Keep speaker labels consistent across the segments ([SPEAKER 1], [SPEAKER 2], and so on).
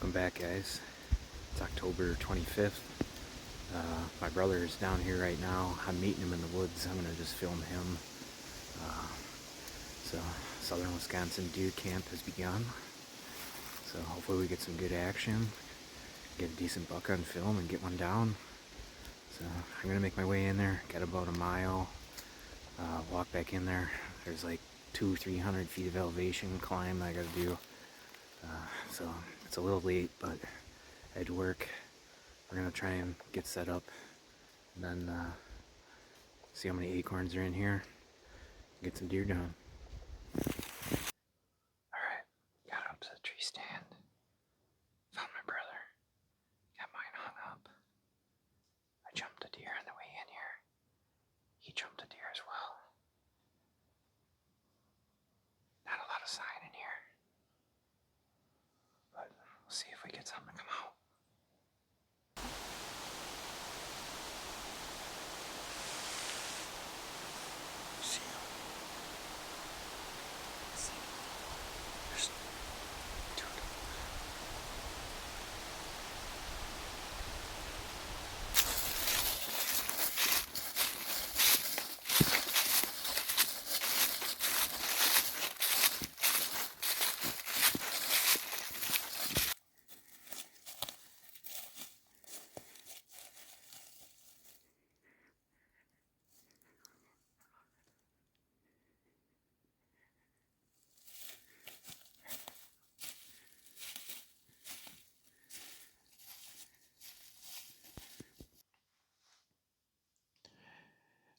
[SPEAKER 1] Welcome back, guys. It's October 25th. My brother is down here right now. I'm meeting him in the woods. I'm gonna just film him. So southern Wisconsin deer camp has begun. So hopefully we get some good action, get a decent buck on film and get one down. So I'm gonna make my way in there, got about a mile, walk back in there. There's like 200-300 feet of elevation climb I gotta do. So it's a little late, but I had to work. We're gonna try and get set up and then see how many acorns are in here, get some deer down. Alright, got up to the tree stand, found my brother, got mine hung up. I jumped a deer on the way in here. He jumped a deer as well. Not a lot of sign in here, but we'll see if we get something to come out. See him. There's two of them.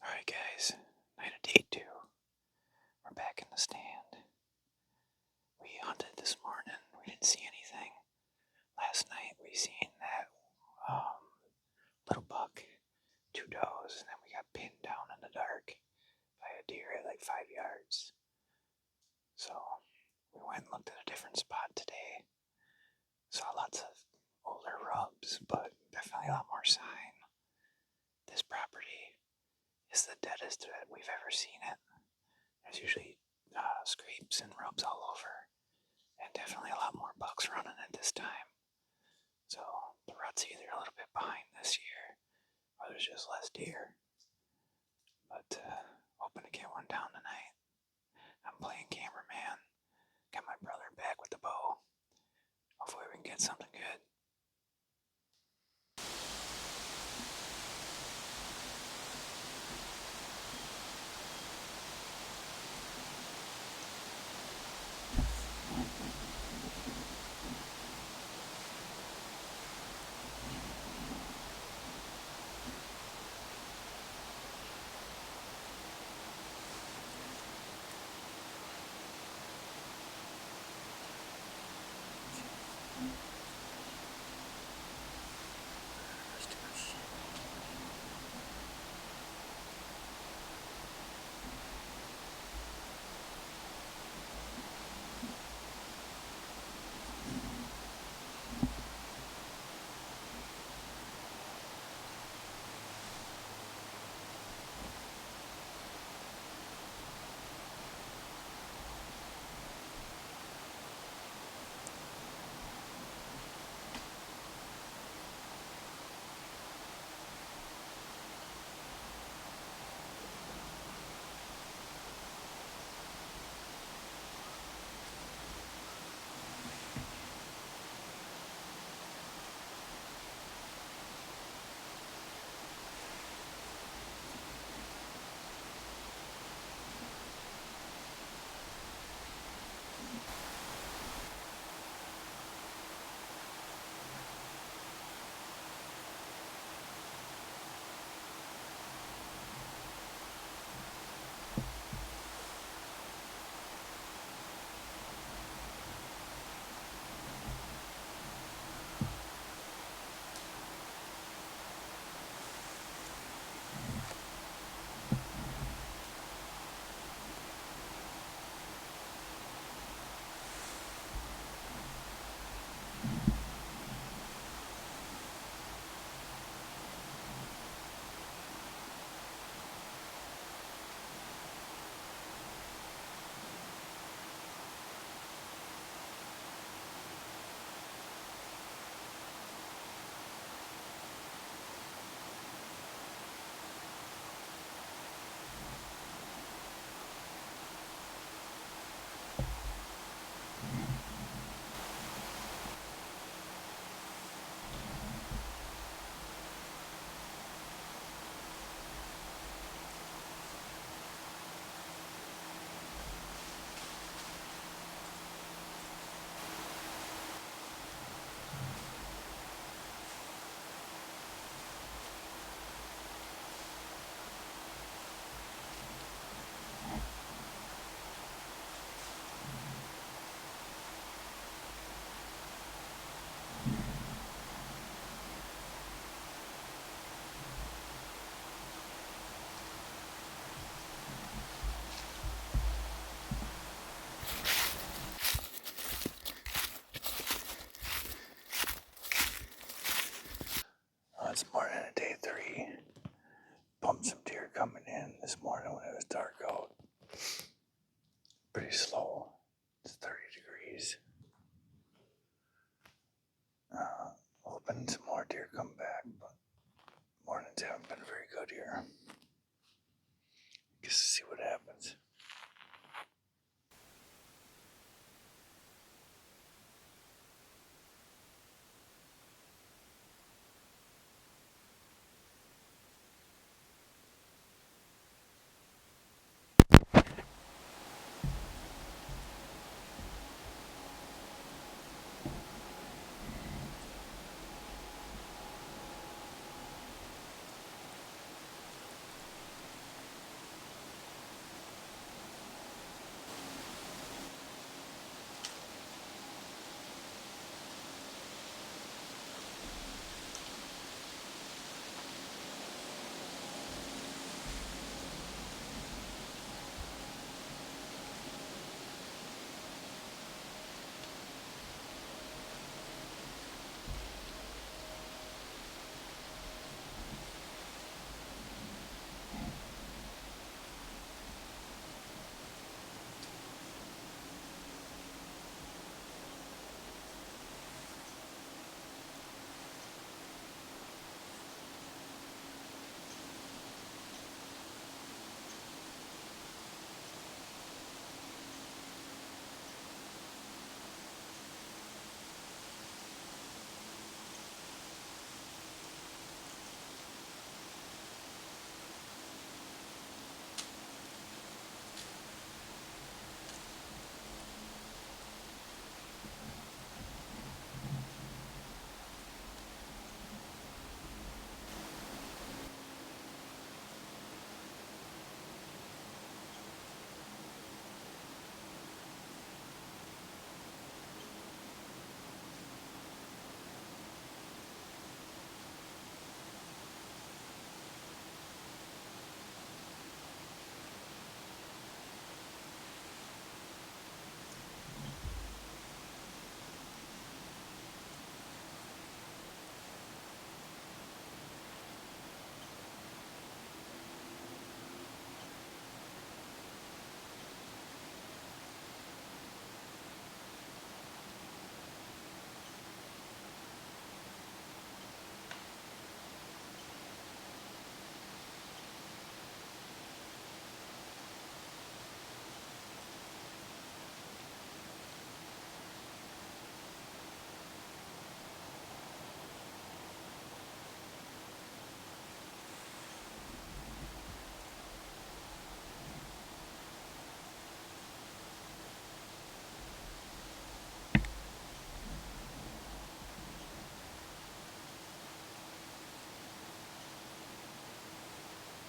[SPEAKER 1] Alright guys, night of day 2. We're back in the stand. We hunted this morning, we didn't see anything. Last night we seen that little buck, 2 does, and then we got pinned down in the dark by a deer at like 5 yards. So we went and looked at a different spot today. Saw lots of older rubs, but definitely a lot more sign. This property is the deadest that we've ever seen it. There's usually scrapes and rubs all over, and definitely a lot more bucks running at this time. So the rut's either a little bit behind this year, or there's just less deer. But hoping to get one down tonight. I'm playing cameraman. Got my brother back with the bow. Hopefully we can get something good.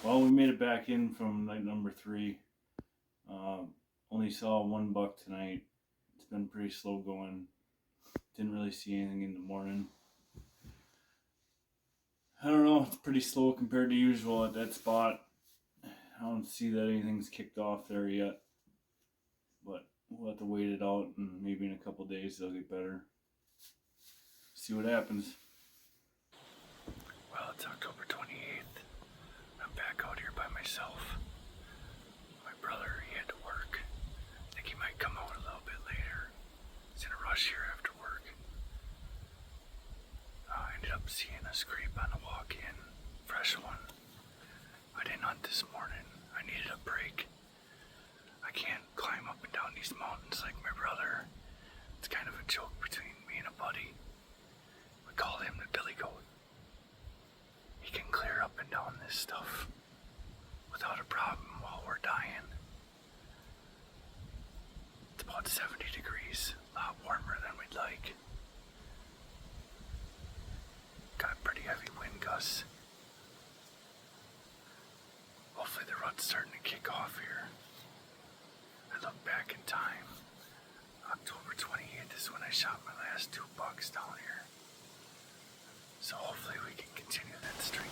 [SPEAKER 2] Well, we made it back in from night number 3. Uh, Only saw one buck tonight. It's been pretty slow going. Didn't really see anything in the morning. I don't know. It's pretty slow compared to usual at that spot. I don't see that anything's kicked off there yet. But we'll have to wait it out, and maybe in a couple days they'll get better. See what happens. Well, it's October 28th. I'm back out here by myself. My brother, he had to work. I think he might come out a little bit later. He's in a rush here after work. I ended up seeing a scrape on the walk in. Fresh one. I didn't hunt this morning. I needed a break. I can't climb up and down these mountains like my brother. It's kind of a joke between me and a buddy. We call him the Billy Goat. He can clear up and down this stuff without a problem while we're dying. It's about 70 degrees, a lot warmer than we'd like. Got pretty heavy wind gusts. Hopefully the rut's starting to kick off here. I look back in time. October 28th is when I shot my last 2 bucks down here. So hopefully we can continue that streak.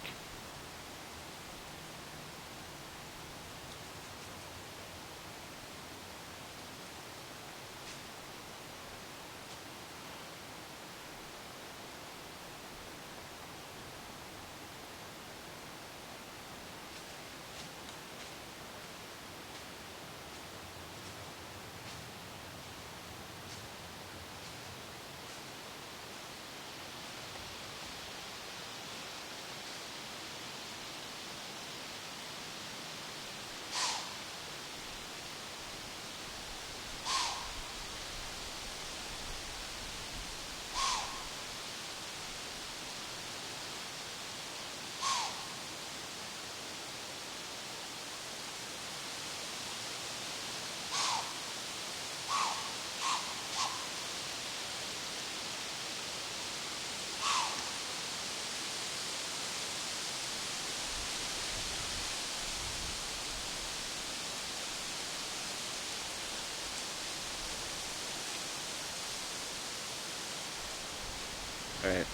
[SPEAKER 1] Alright.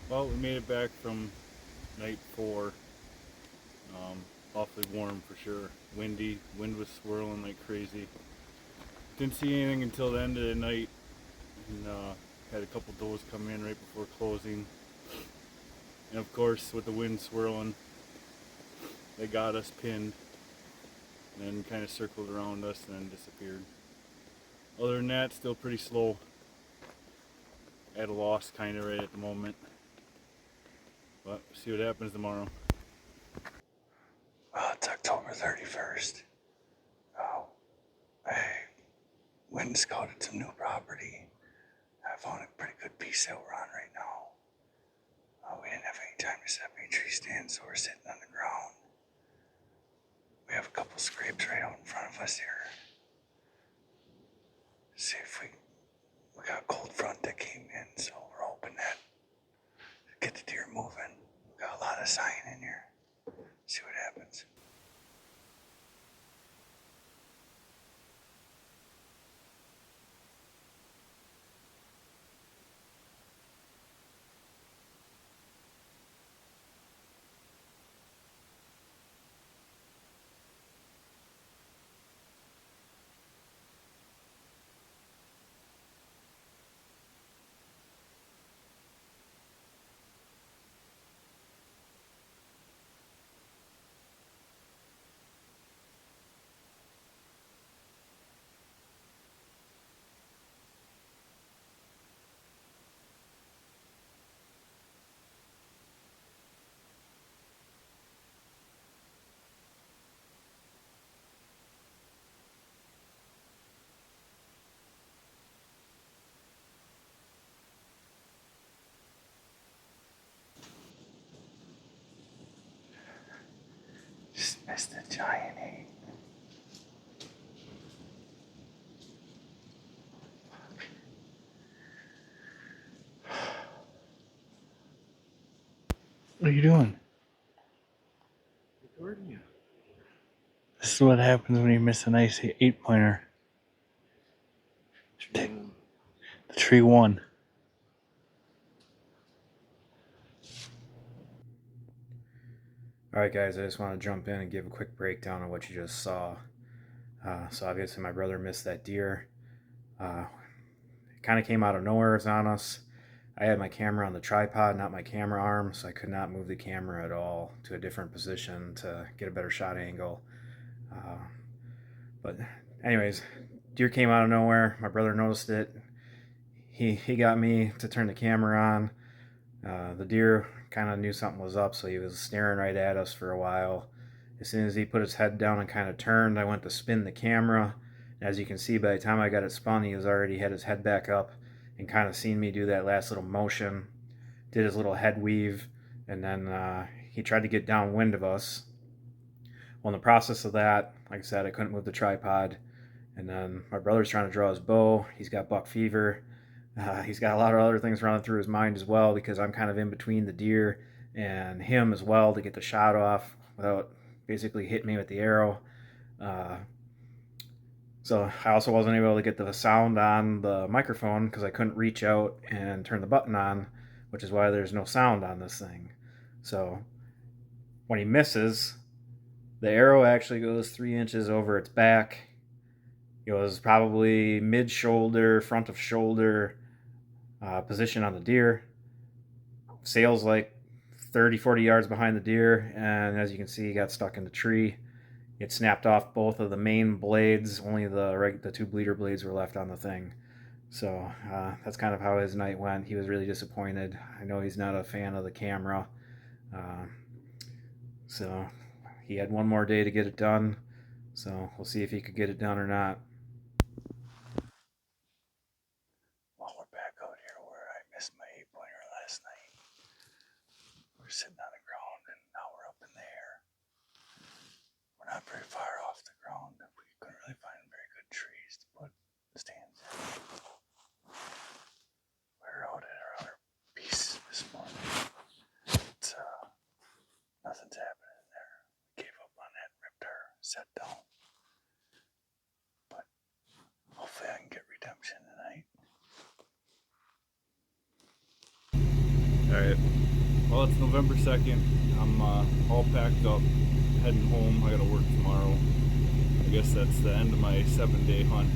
[SPEAKER 2] Well, we made it back from night 4. Awfully warm for sure. Windy. Wind was swirling like crazy. Didn't see anything until the end of the night. And had a couple does come in right before closing. And of course, with the wind swirling, they got us pinned. And then kind of circled around us and then disappeared. Other than that, still pretty slow. At a loss kind of right at the moment. But we'll see what happens tomorrow. Well, it's October 31st. I went and scouted some new property. I found a pretty good piece that we're on right now. We didn't have any time to set up any tree stands, so we're sitting on the ground. We have a couple scrapes right out in front of us here. See if we got a cold front that came in, so we're hoping that get the deer moving. We got a lot of sign in here. See what happens. Just missed a giant eight. What are you doing? is what happens when you miss a nice 8-pointer. The tree won.
[SPEAKER 1] Alright guys, I just want to jump in and give a quick breakdown of what you just saw. So obviously my brother missed that deer. It kind of came out of nowhere. It's on us. I had my camera on the tripod, not my camera arm, so I could not move the camera at all to a different position to get a better shot angle. But anyways, deer came out of nowhere. My brother noticed it. He got me to turn the camera on. The deer kind of knew something was up, so he was staring right at us for a while. As soon as he put his head down and kind of turned, I went to spin the camera. As you can see, by the time I got it spun, he was already had his head back up and kind of seen me do that last little motion. Did his little head weave, and then he tried to get downwind of us. Well, in the process of that, like I said, I couldn't move the tripod. And then my brother's trying to draw his bow. He's got buck fever. He's got a lot of other things running through his mind as well, because I'm kind of in between the deer and him as well to get the shot off without basically hitting me with the arrow. So I also wasn't able to get the sound on the microphone because I couldn't reach out and turn the button on, which is why there's no sound on this thing. So when he misses, the arrow actually goes 3 inches over its back. It was probably mid-shoulder, front of shoulder position on the deer. Sails like 30, 40 yards behind the deer, and as you can see, he got stuck in the tree. It snapped off both of the main blades. Only the two bleeder blades were left on the thing. So that's kind of how his night went. He was really disappointed. I know he's not a fan of the camera. So he had one more day to get it done. So we'll see if he could get it done or not. Well, we're back out here where I missed my 8-pointer last night. We're sitting on the ground and now we're up in the air. We're not very far off the ground. We couldn't really find very good trees to put stands in. We're out at our other piece this morning. It's nothing's happening there. We gave up on that and ripped our set down. But hopefully I can get redemption tonight.
[SPEAKER 2] Alright. Well, it's November 2nd. I'm all packed up, heading home. I gotta work tomorrow. I guess that's the end of my 7-day hunt.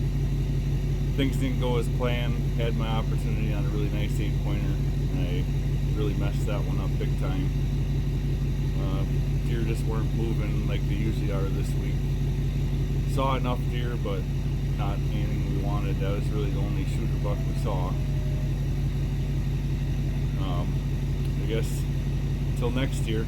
[SPEAKER 2] Things didn't go as planned. Had my opportunity on a really nice 8-pointer, and I really messed that one up big time. Deer just weren't moving like they usually are this week. Saw enough deer, but not anything we wanted. That was really the only shooter buck we saw. I guess until next year.